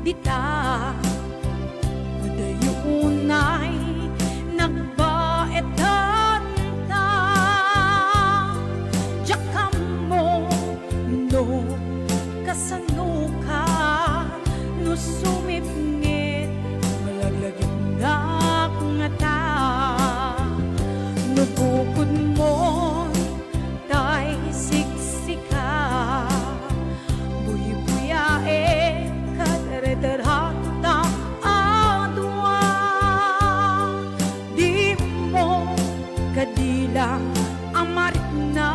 dita adayunay nagbaetan ta jakam mo no kasano ka no sumipngit malaglagit na ngata no bukod mo tay siksika buy-buyae kadare-darhata adwa di mo kadilang amarit na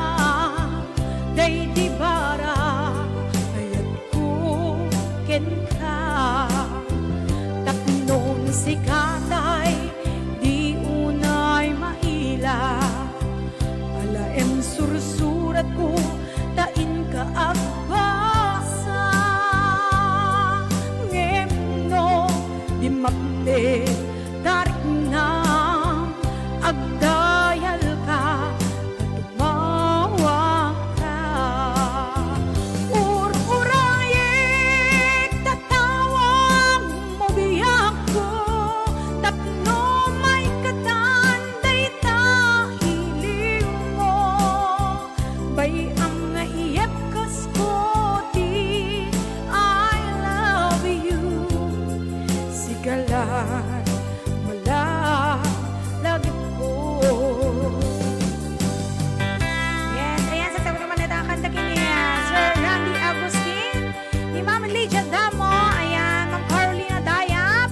day di bara ayat ko ken ka tapnon si katay di unay maila alaem sursurat ko tain ka agbasa ngem no di mapte tarik na agdayal ka katumawa ka urayek tatawag mo biyak ko tapno may katanday ta iliw mo bay ang naiyep kas ko di I love you sigalan lagi ko. Yes, ayan, sasagot naman ito ang kanta kini Sir Randy Agustin, ni Ma'am Lydia Damo, ayan, Ma'am Carolina Dayap,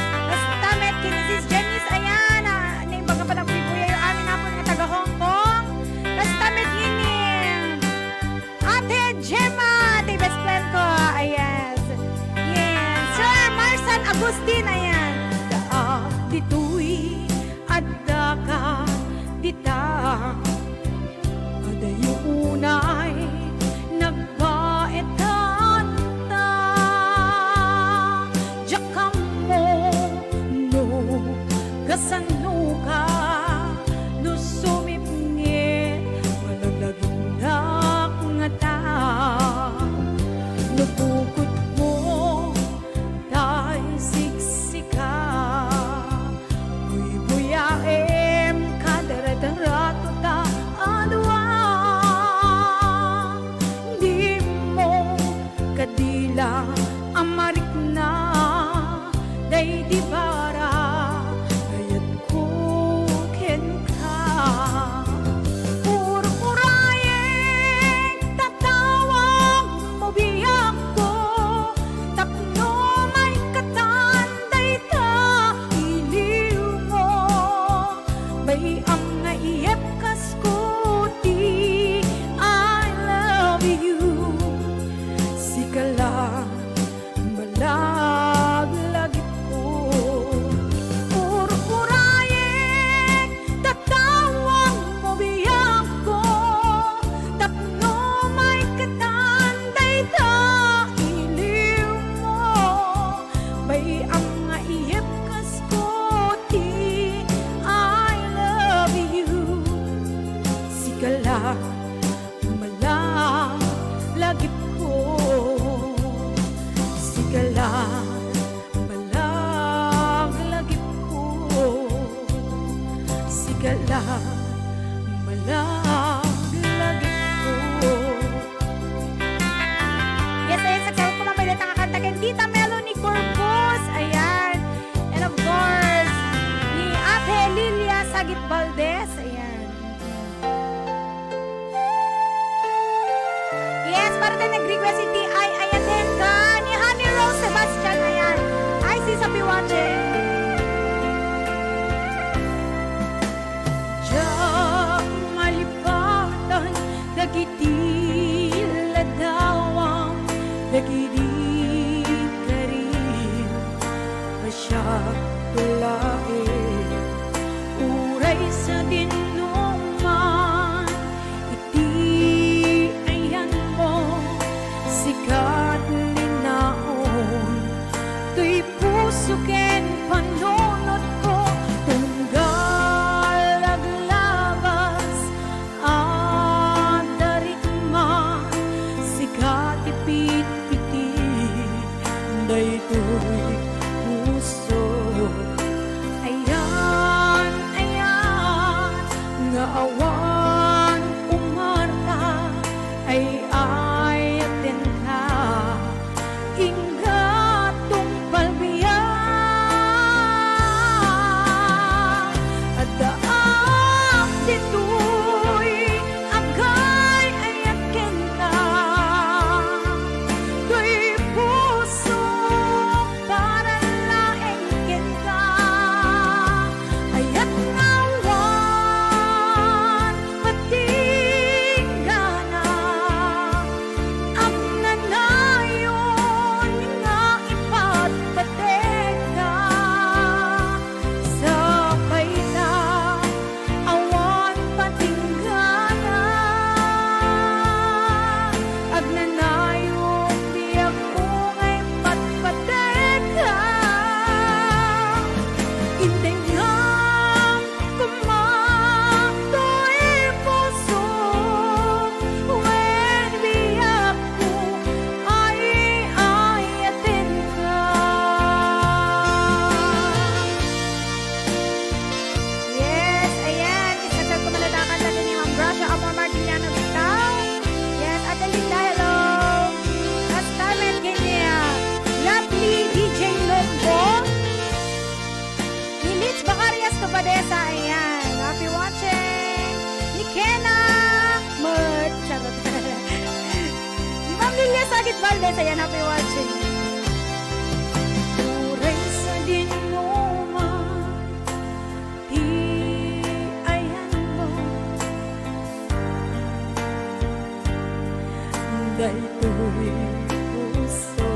basta met kini Sis Janice, ayan, na yung baga pa nagpibuya yung amin na po ng taga Hong Kong, basta met ini Ate Gemma, ate best friend ko, ayan, yes, Sir Marsan Agustin, ayan, dito'y adda ka dita adayunay nagbaetan ta jakam mo no kasano ka no sumipngit malaglagit na ngata no bukod mo tay siksika buy-buyaem kadare-darato ta adwa di mo kadila amarik na day di bara ayat ko ken ka urayek tatawag mo biyak ko tapno may katanday ta iliw mo bay ang naiyep kas ko di I love you sigala malaglagit ko urayek tatawag mo biyak ko tapno may katanday ta iliw mo bay ang naiyep kas ko di I love you sigala malaglagit ko sigala malaglagit ko sigala malaglagit ko. Yes, ayan, saksawag ko mamalit ang kakanta kay Tita Melanie Corpus, ayan, and of course ni Ate Lilia Sagit Valdez, ayan. Yes, para tayo nag-request si T.I. Ayaten ka ni Honey Rose Sebastian, ayan. Hi, sis, happy watching. Diyan malipatan dagiti ladawang dagiti karin masyag tulain uray sa dinuman iti ayan mo sikat linaon tuy puso ken panunot ko tunggal aglabas adarikma sikat ipit-piti awan umarta ay ayatin ka ingat tumpalbiya at daang dito'y agay ayakin ka to'y puso para laengkin ka ayat ngawan patinggana ang nanayon nga ipatpatek ka sabay na awan patinggana ag nanayon biyak ko nga'y patpatek ka indengam kumato'y puso when biyak ko ay ayatin ka. Yes, ayan. Isasag ko malalakan natin ni Ma'am Gracia Amor Martiliano Victor. Yes, Adelinda, hello. Astamen, Kenya. Lovely DJ Lombo. Ni Litz Bacarias Tobadesa, ayan. Happy watching. Ni Kena Mert. Charot. Ni Ma'am Lilia Sagit Valdez, ayan. Happy watching. Uray sa dinuman, di ayan mo. Dahil'y puso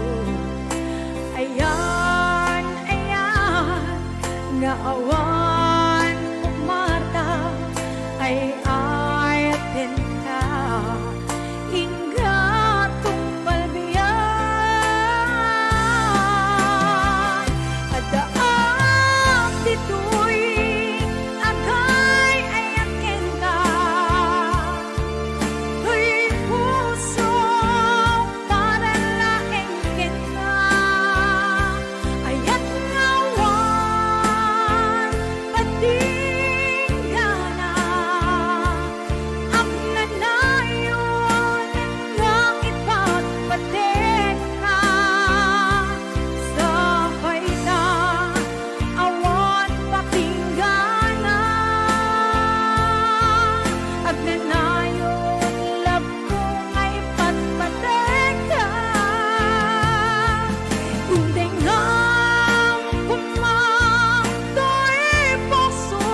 ayan, ayan nga awan umarta ay ayatin ka ingat tumpalbiyan at daang dito'y agay ayakin ka to'y puso para laengkin ka ayat ngawan patinggana ang nanayon nga ipatpatek ka sabay na awan patinggana ag nanayon love ko nga'y patpatek ka indengam kumato'y puso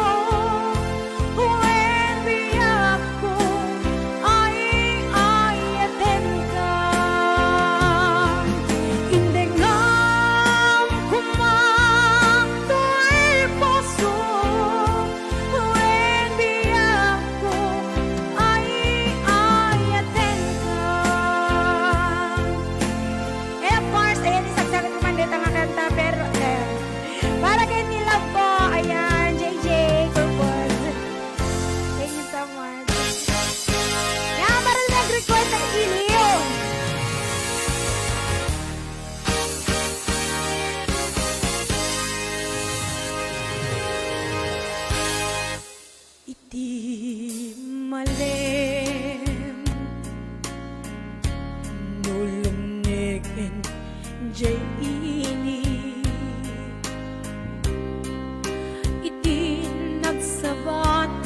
when biyak ko ay ayatin ka indengam kumato'y puso when biyak ko ay ayatin ka. Eh, of course, ayan, isagsagot ko man dito nga kanta, pero, para kay Nilove ko, ayan, JJ, Kurkul. Thank you so much. Yan, maril nag-request ng iliw. Iti malem nulungnegen jay ini iti nagsabatan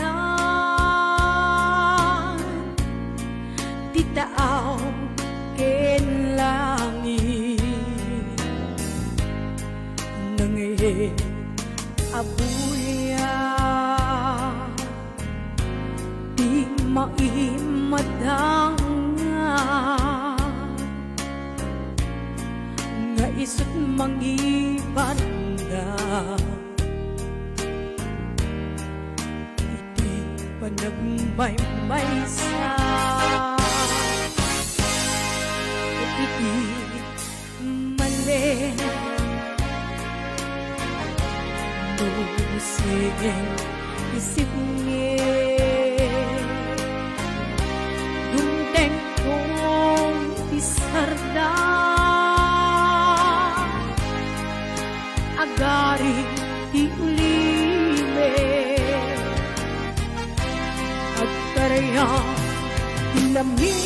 ti taaw ken langit nangihe abuya di maimadang nga isut mangibanda iti panagmaymaysa iti mali nusigen isip Gundeng kong isarda agari di ulime darayang lamis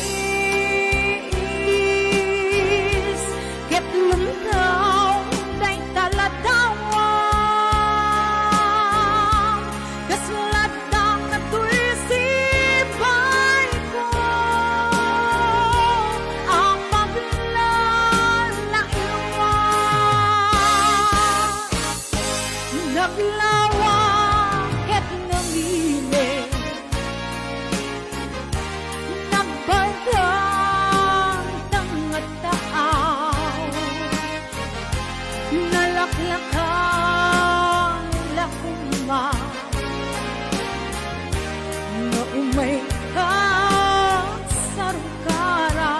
ket lumdaw day taladawang kasladang natulsipay ko ang maglalailwa naglawa ket namili nagbagang tangataaw nalaklakan lakuma na umay ka sa rukara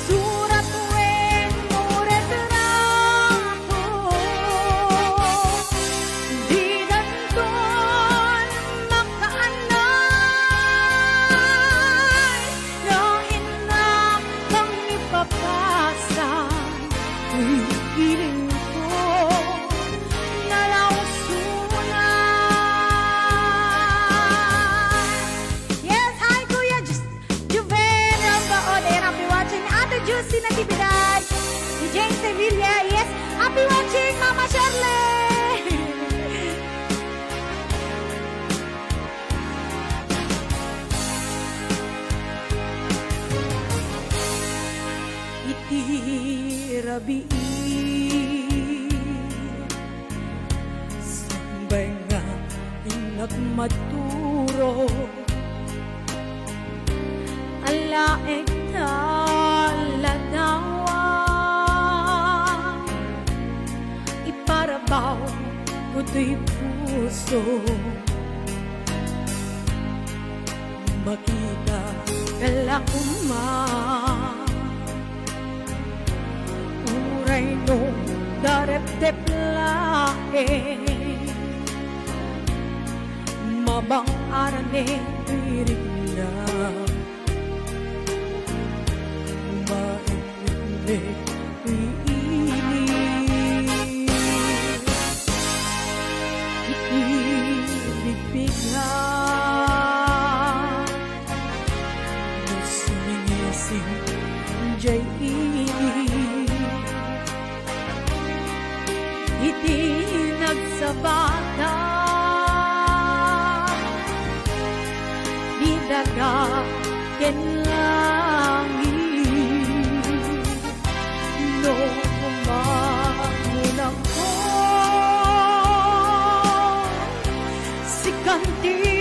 surat wen mo retrato di nandun makaanay na inak kang ipapasa tuwing piling ko nalausunan. Yes, hi Kuya Juvenil Baode. Happy watching Ate Juicy Natividad. Si Jane Sevilla. Yes, happy watching Mama Shirley. Itirabi sambay nga inagmaturo alaeng taladawa iparabaw kuto'y puso makita kalakuma uray no darep-dep lae mabang arane pirinda maimle piini ibibigyan musinising jay iti nagsabata di daga ken langit no kumangulang ko si kanti